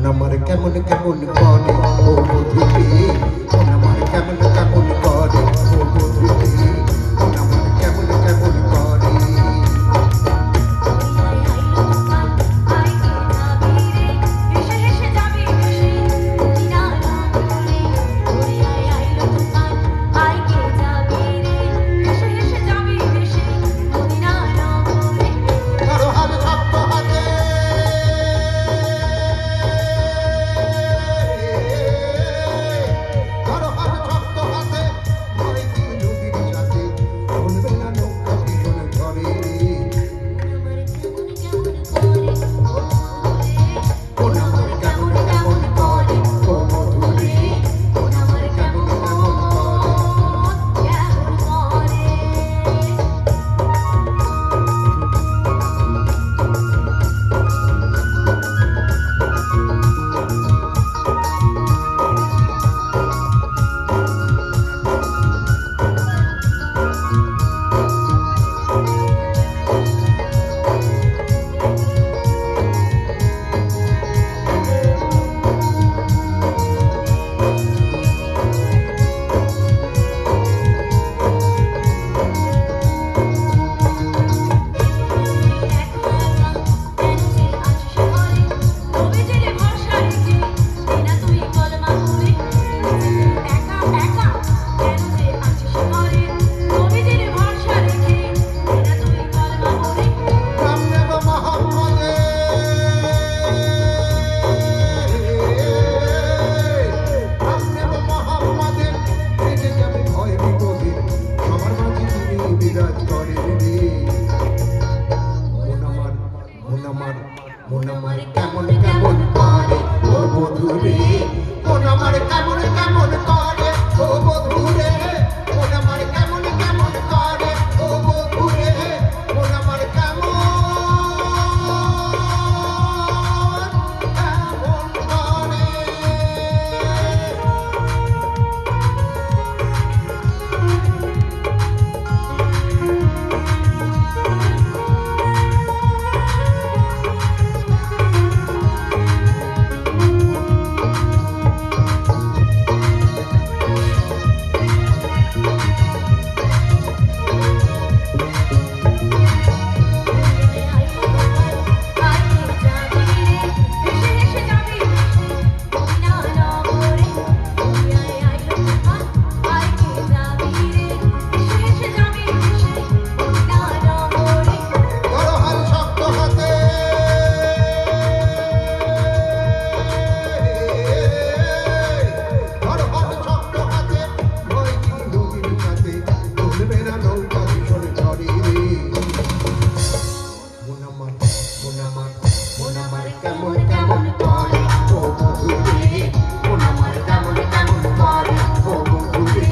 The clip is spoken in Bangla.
আমার কেমন কেমন করে ও বধূরে মন আমার কেমন কেমন করে ও বধূরে মন আমার কেমন কেমন করে মন আমার কেমন কেমন করে ও বধূরে মন আমার কেমন কেমন করে ও বধূরে মন আমার কেমন কেমন করে ও বধূরে মন আমার কেমন কেমন কেমন করে ও বধূরে মন আমার কেমন কেমন করে ও বধূরে